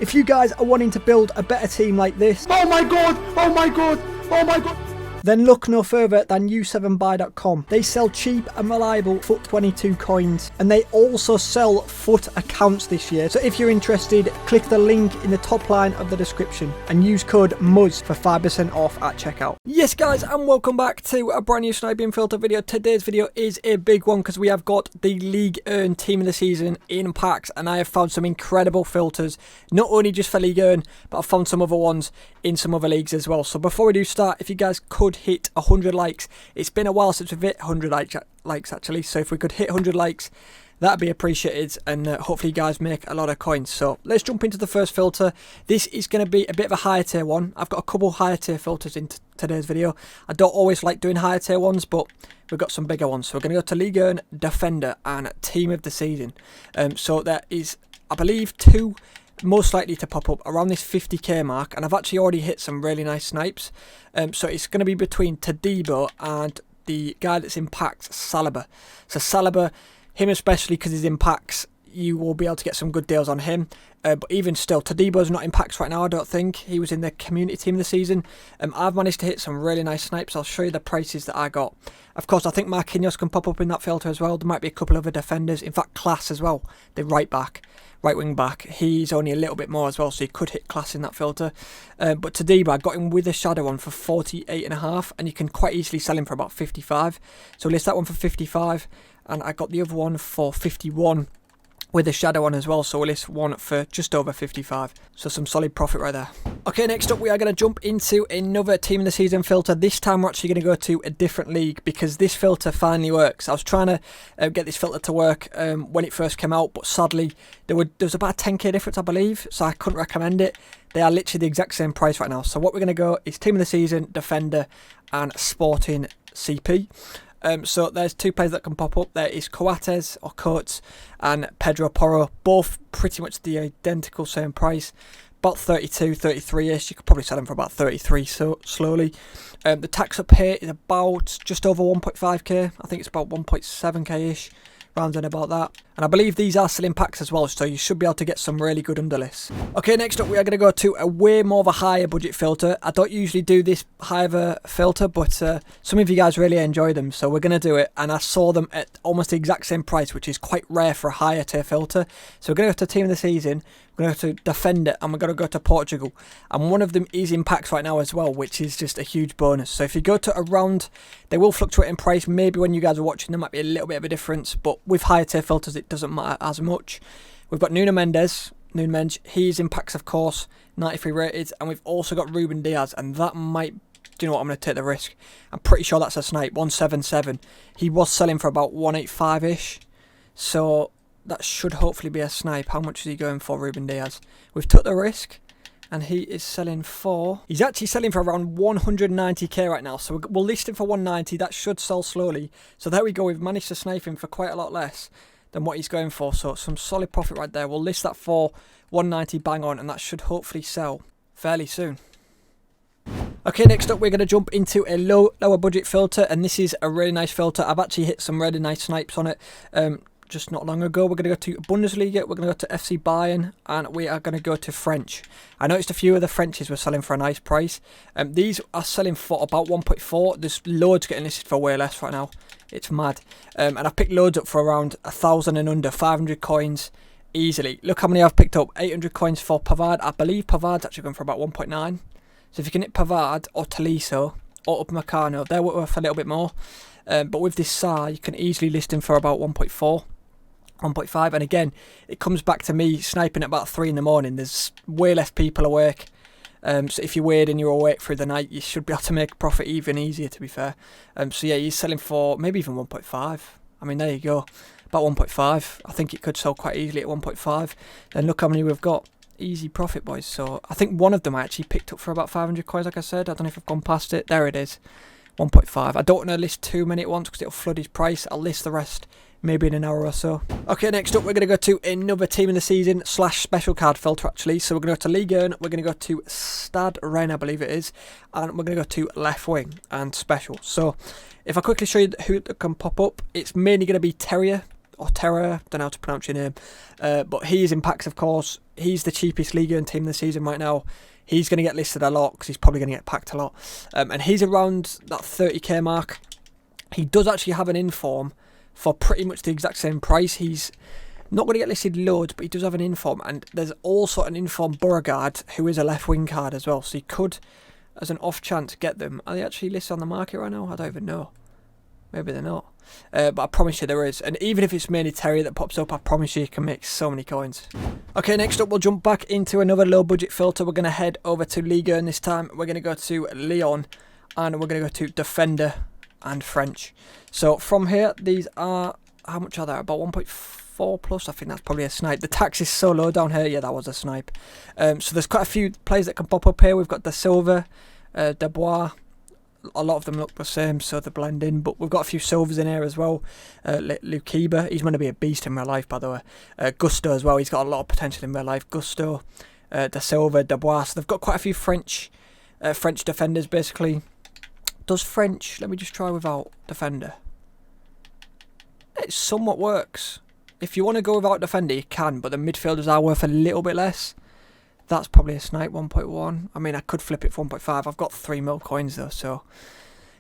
If you guys are wanting to build a better team like this, oh my god, oh my god, oh my god, then look no further than U7BUY.com. They sell cheap and reliable FUT 22 coins, and they also sell FUT accounts this year. So if you're interested, click the link in the top line of the description and use code MUZZ for 5% off at checkout. Yes guys, and welcome back to a brand new sniping filter video. Today's video is a big one because we have got the League Earn team of the season in packs, and I have found some incredible filters, not only just for League Earn, but I've found some other ones in some other leagues as well. So before we do start, if you guys could hit 100 likes. It's been a while since we've hit 100 likes actually, so if we could hit 100 likes, that'd be appreciated, and hopefully you guys make a lot of coins. So let's jump into the first filter. This is going to be a bit of a higher tier one. I've got a couple higher tier filters in today's video. I don't always like doing higher tier ones, but we've got some bigger ones. So we're going to go to League Earn, Defender and Team of the Season. So there is, I believe, two most likely to pop up around this 50k mark, and I've actually already hit some really nice snipes. So it's going to be between Todibo and the guy that's in packs, Saliba. So Saliba, him especially because he's in packs, you will be able to get some good deals on him. But even still, Todibo's not in packs right now, I don't think. He was in the community team of the season. I've managed to hit some really nice snipes. I'll show you the prices that I got. Of course, I think Marquinhos can pop up in that filter as well. There might be a couple of other defenders. In fact, Class as well, the right wing back. He's only a little bit more as well, so you could hit Class in that filter. But Todibo, I got him with a shadow on for 48.5, and you can quite easily sell him for about 55. So list that one for 55, and I got the other one for 51. With a shadow on as well, so we'll list one for just over 55. So some solid profit right there. Okay, next up we are going to jump into another team of the season filter. This time we're actually going to go to a different league because this filter finally works. I was trying to get this filter to work when it first came out, but sadly there was about a 10k difference, I believe, so I couldn't recommend it. They are literally the exact same price right now. So what we're going to go is team of the season, Defender and Sporting CP. So there's two players that can pop up. There is Coates or Coates and Pedro Porro, both pretty much the identical same price, about 32, 33-ish. You could probably sell them for about 33 so slowly. The tax up here is about just over 1.5k. I think it's about 1.7k-ish, rounding about that. And I believe these are still in packs as well, so you should be able to get some really good underlists. Okay, next up we are going to go to a way more of a higher budget filter. I don't usually do this high of a filter, but some of you guys really enjoy them, so we're going to do it. And I saw them at almost the exact same price, which is quite rare for a higher tier filter. So we're going to go to Team of the Season, we're going to go to Defender, and we're going to go to Portugal. And one of them is in packs right now as well, which is just a huge bonus. So if you go to around, they will fluctuate in price. Maybe when you guys are watching there might be a little bit of a difference, but with higher tier filters it doesn't matter as much. We've got Nuno Mendes, he's in packs of course, 93 rated, and we've also got Ruben Diaz, and that might, do you know what, I'm going to take the risk. I'm pretty sure that's a snipe, 177. He was selling for about 185-ish, so that should hopefully be a snipe. How much is he going for, Ruben Diaz? We've took the risk, and he is selling for, he's actually selling for around 190k right now, so we'll list him for 190. That should sell slowly. So there we go, we've managed to snipe him for quite a lot less than what he's going for, so some solid profit right there. We'll list that for 190 bang on, and that should hopefully sell fairly soon. Okay, next up we're going to jump into a lower budget filter, and this is a really nice filter. I've actually hit some really nice snipes on it just not long ago. We're going to go to Bundesliga, we're going to go to FC Bayern, and we are going to go to French. I noticed a few of the Frenchies were selling for a nice price. These are selling for about 1.4. There's loads getting listed for way less right now. It's mad. And I picked loads up for around 1,000 and under, 500 coins easily. Look how many I've picked up. 800 coins for Pavard. I believe Pavard's actually going for about 1.9. So if you can hit Pavard or Tolisso or Upamecano, they're worth a little bit more. But with this SAR, you can easily list him for about 1.4. 1.5, and again it comes back to me sniping at about 3 in the morning. There's way less people awake, so if you're weird and you're awake through the night, you should be able to make a profit even easier, to be fair. So yeah, he's selling for maybe even 1.5. I mean, there you go, about 1.5. I think it could sell quite easily at 1.5. And look how many we've got. Easy profit, boys. So I think one of them I actually picked up for about 500 coins, like I said. I don't know if I've gone past it. There it is, 1.5. I don't want to list too many at once because it'll flood his price. I'll list the rest maybe in an hour or so. Okay, next up we're going to go to another team in the season / special card filter actually. So we're going to go to Ligue 1, we're going to go to Stade Rennes, I believe it is, and we're going to go to left wing and special. So if I quickly show you who can pop up, it's mainly going to be Terrier or Terra, don't know how to pronounce your name, but he is in packs, of course. He's the cheapest Ligue 1 team this season right now. He's going to get listed a lot because he's probably going to get packed a lot, and he's around that 30k mark. He does actually have an inform for pretty much the exact same price. He's not going to get listed loads, but he does have an inform, and there's also an inform Beauregard who is a left wing card as well, so he could, as an off chance, get them. Are they actually listed on the market right now? I don't even know. Maybe they're not. But I promise you there is. And even if it's mainly Terry that pops up, I promise you can make so many coins. Okay, next up we'll jump back into another low budget filter. We're going to head over to Ligue 1 this time. We're going to go to Lyon, and we're going to go to Defender and French. So from here, these are, how much are there? About 1.4 plus. I think that's probably a snipe. The tax is so low down here. Yeah, that was a snipe. So there's quite a few players that can pop up here. We've got De Silva, Dubois. A lot of them look the same, so they blend in, but we've got a few silvers in here as well. Lukiba, he's going to be a beast in real life, by the way. Gusto as well, he's got a lot of potential in real life. Gusto, De Silva, Dubois, so they've got quite a few French defenders, basically. Does French, let me just try without defender. It somewhat works. If you want to go without defender, you can, but the midfielders are worth a little bit less. That's probably a snipe, 1.1. I mean, I could flip it for 1.5. I've got 3 mil coins though, so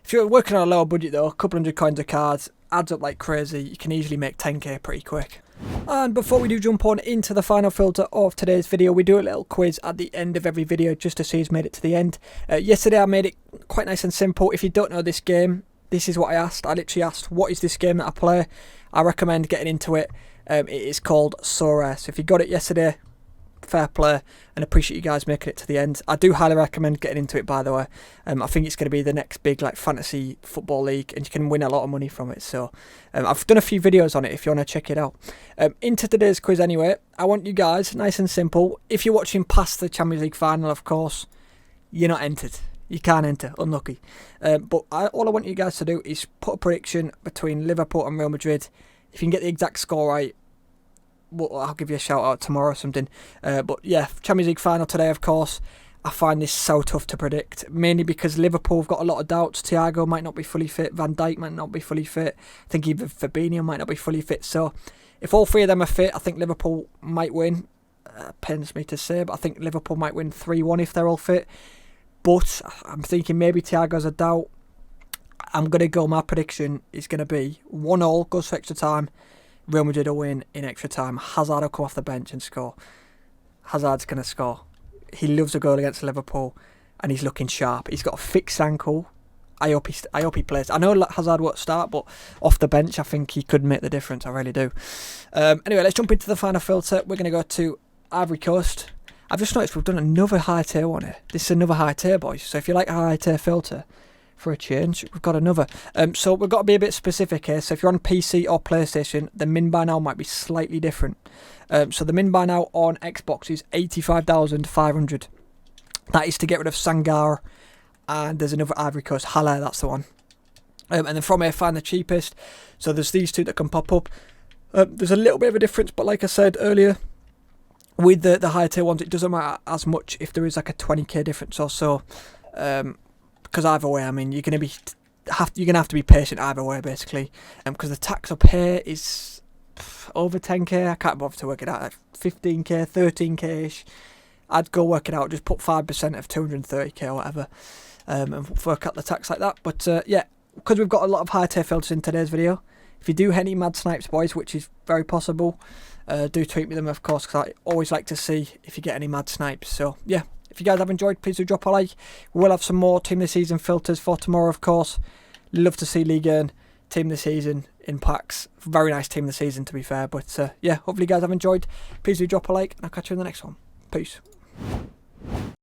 if you're working on a lower budget though, a couple hundred coins of cards adds up like crazy. You can easily make 10k pretty quick. And before we do jump on into the final filter of today's video, we do a little quiz at the end of every video just to see who's made it to the end. Yesterday I made it quite nice and simple. If you don't know this game, this is what I asked. I literally asked, what is this game that I play? I recommend getting into it. It is called SoRare. So if you got it yesterday, fair play, and appreciate you guys making it to the end. I do highly recommend getting into it, by the way. I think it's going to be the next big like fantasy football league, and you can win a lot of money from it. So I've done a few videos on it if you want to check it out. Into today's quiz anyway, I want you guys, nice and simple, if you're watching past the Champions League final, of course, you're not entered. You can't enter, unlucky. But all I want you guys to do is put a prediction between Liverpool and Real Madrid. If you can get the exact score right, well, I'll give you a shout out tomorrow or something. But yeah, Champions League final today, of course. I find this so tough to predict, mainly because Liverpool have got a lot of doubts. Thiago might not be fully fit. Van Dijk might not be fully fit. I think even Fabinho might not be fully fit. So if all three of them are fit, I think Liverpool might win. Pains me to say, but I think Liverpool might win 3-1 if they're all fit. But I'm thinking maybe Thiago's a doubt. I'm going to go, my prediction is going to be 1-1, goes for extra time. Real Madrid will win in extra time. Hazard will come off the bench and score. Hazard's going to score. He loves a goal against Liverpool, and he's looking sharp. He's got a fixed ankle. I hope he plays. I know Hazard won't start, but off the bench, I think he could make the difference. I really do. Anyway, let's jump into the final filter. We're going to go to Ivory Coast. I've just noticed we've done another high tier one here. This is another high tier, boys. So if you like a high tier filter, for a change, we've got another. So we've got to be a bit specific here. So if you're on PC or PlayStation, the min buy now might be slightly different. So the min buy now on Xbox is 85,500. That is to get rid of Sangar, and there's another Ivory Coast, Haller, that's the one. And then from here, find the cheapest. So there's these two that can pop up. There's a little bit of a difference, but like I said earlier, with the higher tier ones, it doesn't matter as much if there is like a 20k difference or so. Because either way, I mean, you're gonna have to be patient either way, basically. Because the tax up here is over 10k. I can't bother to work it out. Like 15k, 13k ish. I'd go work it out. Just put 5% of 230k or whatever, and work out the tax like that. But yeah, because we've got a lot of high tier filters in today's video. If you do hit any mad snipes, boys, which is very possible, do tweet me them, of course, because I always like to see if you get any mad snipes. So yeah. If you guys have enjoyed, please do drop a like. We'll have some more Team of the Season filters for tomorrow, of course. Love to see Ligue 1, Team of the Season in packs. Very nice Team of the Season, to be fair. But yeah, hopefully you guys have enjoyed. Please do drop a like, and I'll catch you in the next one. Peace.